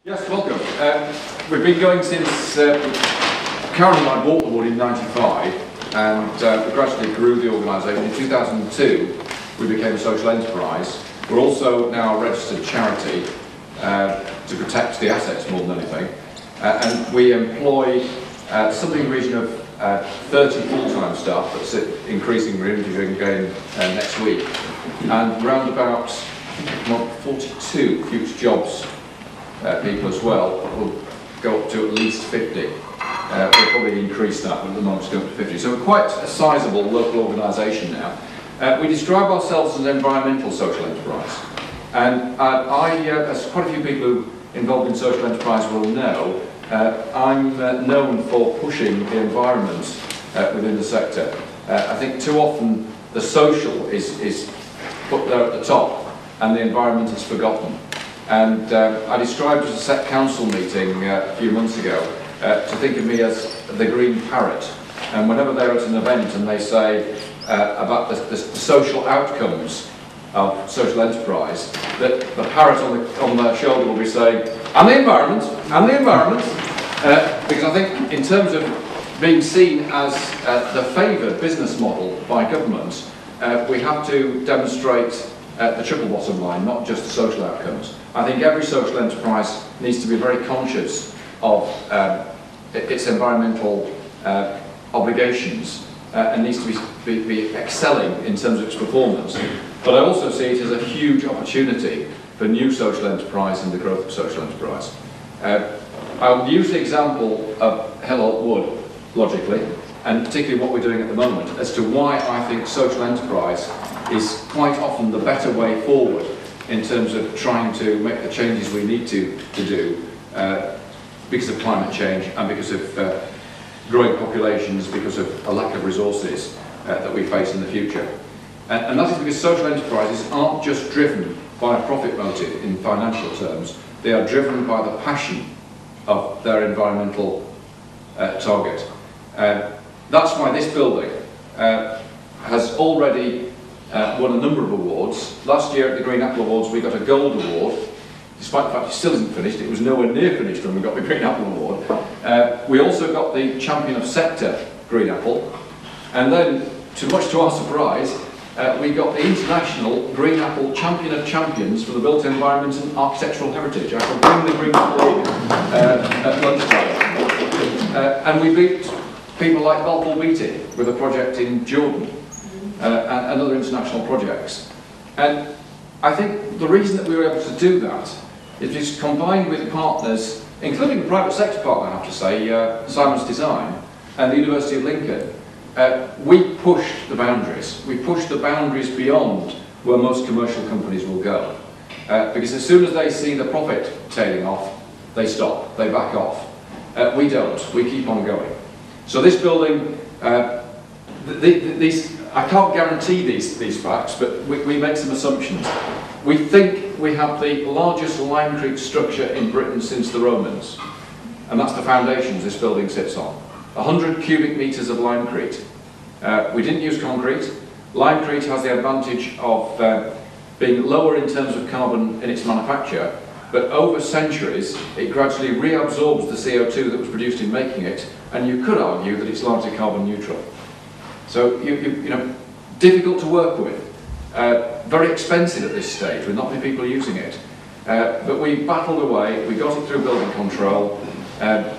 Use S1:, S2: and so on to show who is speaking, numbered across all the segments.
S1: Yes, welcome. We've been going since Karen and I bought the Wood in '95, and we gradually grew the organisation. In 2002, we became a social enterprise. We're also now a registered charity to protect the assets more than anything, and we employ something in the region of 30 full-time staff. That's increasing. We're interviewing again next week, and round about 42 future jobs people as well. We'll go up to at least 50. We'll probably increase that, but at the moment it's going up to 50. So we're quite a sizable local organisation now. We describe ourselves as an environmental social enterprise. And as quite a few people who are involved in social enterprise will know, I'm known for pushing the environment within the sector. I think too often the social is put there at the top and the environment is forgotten. And I described at a set council meeting a few months ago to think of me as the green parrot. And whenever they're at an event and they say about the social outcomes of social enterprise, that the parrot on their shoulder will be saying, and the environment, and the environment. Because I think in terms of being seen as the favoured business model by government, we have to demonstrate the triple bottom line, not just the social outcomes. I think every social enterprise needs to be very conscious of its environmental obligations and needs to be excelling in terms of its performance. But I also see it as a huge opportunity for new social enterprise and the growth of social enterprise. I'll use the example of Hill Holt Wood, logically, and particularly what we're doing at the moment, as to why I think social enterprise is quite often the better way forward in terms of trying to make the changes we need to do because of climate change and because of growing populations, because of a lack of resources that we face in the future. And that is because social enterprises aren't just driven by a profit motive in financial terms, they are driven by the passion of their environmental target. That's why this building has already won a number of awards. Last year at the Green Apple Awards we got a gold award, despite the fact it still isn't finished. It was nowhere near finished when we got the Green Apple Award. We also got the Champion of Sector Green Apple, and then, much to our surprise, we got the International Green Apple Champion of Champions for the Built Environment and Architectural Heritage. I shall bring the Green Apple in at lunchtime. And we beat people like Balfour Beatty with a project in Jordan. And other international projects. And I think the reason that we were able to do that is because combined with partners, including the private sector partner, I have to say, Simon's Design and the University of Lincoln, we pushed the boundaries. We pushed the boundaries beyond where most commercial companies will go. Because as soon as they see the profit tailing off, they stop, they back off. We don't, we keep on going. So this building, I can't guarantee these facts, but we make some assumptions. We think we have the largest limecrete structure in Britain since the Romans, and that's the foundations this building sits on. 100 cubic metres of limecrete. We didn't use concrete. Limecrete has the advantage of being lower in terms of carbon in its manufacture, but over centuries it gradually reabsorbs the CO2 that was produced in making it, and you could argue that it's largely carbon neutral. So, you know, difficult to work with, very expensive at this stage with not many people using it. But we battled away, we got it through building control,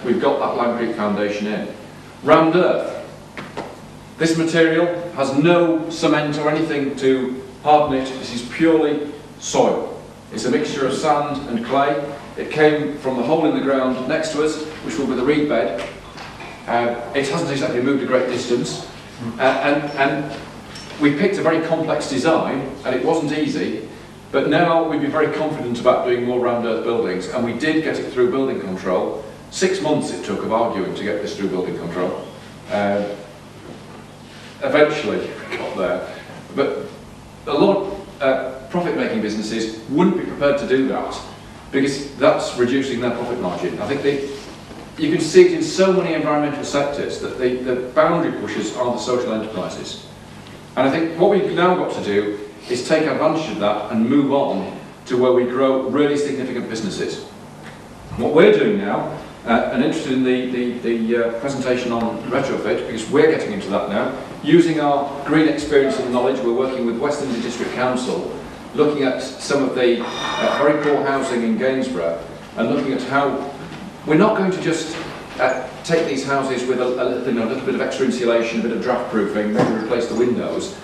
S1: we've got that limecrete foundation in. Rammed earth. This material has no cement or anything to harden it, this is purely soil. It's a mixture of sand and clay. It came from the hole in the ground next to us, which will be the reed bed. It hasn't exactly moved a great distance. And we picked a very complex design, and it wasn't easy, but now we'd be very confident about doing more rammed earth buildings, and we did get it through building control. 6 months it took of arguing to get this through building control. Eventually we got there, but a lot of profit-making businesses wouldn't be prepared to do that, because that's reducing their profit margin. I think you can see it in so many environmental sectors that the boundary pushers are the social enterprises. And I think what we've now got to do is take advantage of that and move on to where we grow really significant businesses. What we're doing now, and interested in the presentation on retrofit, because we're getting into that now, using our green experience and knowledge, we're working with West India District Council, looking at some of the very poor housing in Gainsborough, and looking at how we're not going to just take these houses with a little bit of extra insulation, a bit of draft proofing, maybe replace the windows.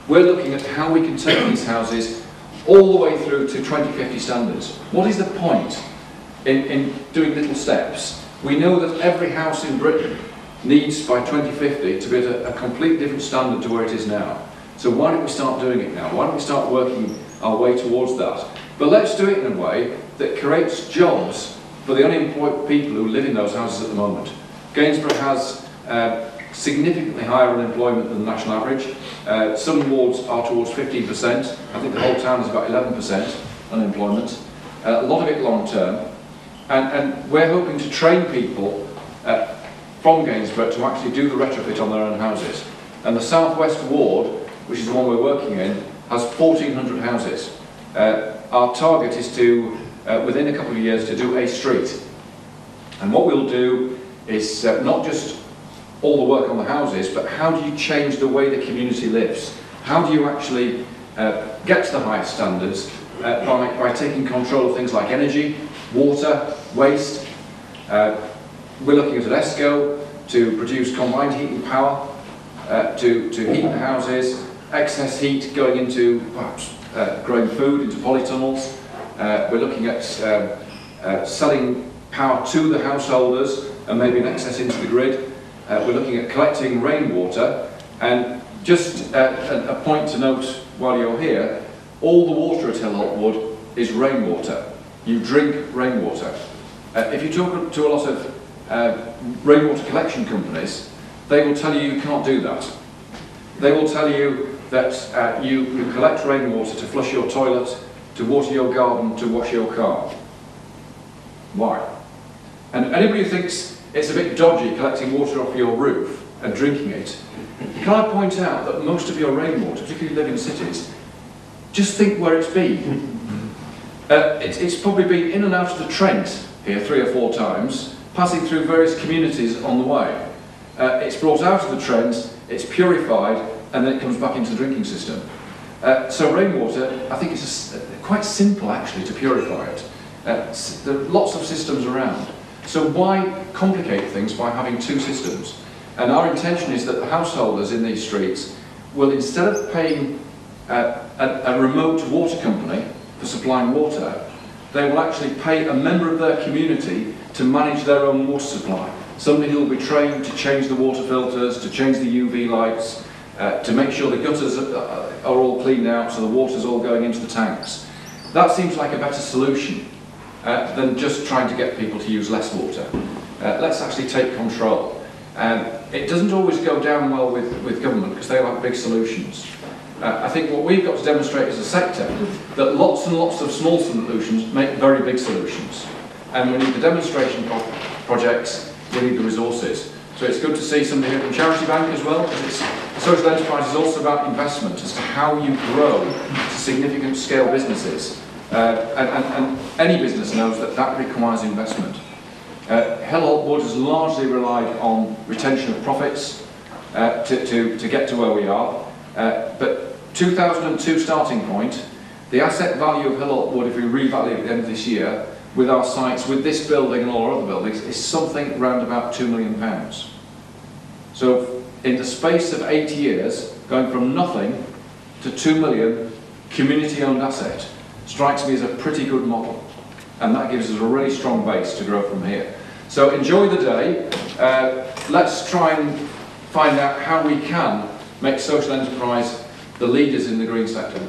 S1: We're looking at how we can take these houses all the way through to 2050 standards. What is the point in doing little steps? We know that every house in Britain needs by 2050 to be at a completely different standard to where it is now. So why don't we start doing it now? Why don't we start working our way towards that? But let's do it in a way that creates jobs for the unemployed people who live in those houses at the moment. Gainsborough has significantly higher unemployment than the national average. Some wards are towards 15%. I think the whole town is about 11% unemployment. A lot of it long term. And we're hoping to train people from Gainsborough to actually do the retrofit on their own houses. And the South West Ward, which is the one we're working in, has 1,400 houses. Our target is to, within a couple of years, to do a street. And what we'll do is not just all the work on the houses, but how do you change the way the community lives? How do you actually get to the highest standards by taking control of things like energy, water, waste. We're looking at an ESCO to produce combined heat and power, to heat the houses, excess heat going into perhaps growing food, into polytunnels. We're looking at selling power to the householders and maybe an excess into the grid. We're looking at collecting rainwater, and just a point to note while you're here, all the water at Hill Holt Wood is rainwater. You drink rainwater. If you talk to a lot of rainwater collection companies, they will tell you you can't do that. They will tell you that you collect rainwater to flush your toilet, to water your garden, to wash your car. Why? And anybody who thinks it's a bit dodgy collecting water off your roof and drinking it, can I point out that most of your rainwater, particularly if you live in cities, just think where it's been. It's probably been in and out of the Trent here 3 or 4 times, passing through various communities on the way. It's brought out of the Trent, it's purified, and then it comes back into the drinking system. So rainwater, I think it's quite simple actually to purify it. There are lots of systems around. So why complicate things by having 2 systems? And our intention is that the householders in these streets will, instead of paying a remote water company for supplying water, they will actually pay a member of their community to manage their own water supply. Somebody who will be trained to change the water filters, to change the UV lights, to make sure the gutters are all cleaned out so the water's all going into the tanks. That seems like a better solution than just trying to get people to use less water. Let's actually take control. It doesn't always go down well with government because they like big solutions. I think what we've got to demonstrate as a sector, that lots and lots of small solutions make very big solutions. And we need the demonstration projects, we need the resources. So it's good to see somebody here from Charity Bank as well, because social enterprise is also about investment as to how you grow to significant scale businesses. And any business knows that that requires investment. Hill Holt Wood has largely relied on retention of profits to get to where we are. But 2002 starting point, the asset value of Hill Holt Wood, if we revalue at the end of this year, with our sites, with this building and all our other buildings, is something around about £2 million. So in the space of 8 years, going from nothing to 2 million community-owned asset strikes me as a pretty good model. And that gives us a really strong base to grow from here. So enjoy the day. Let's try and find out how we can make social enterprise the leaders in the green sector.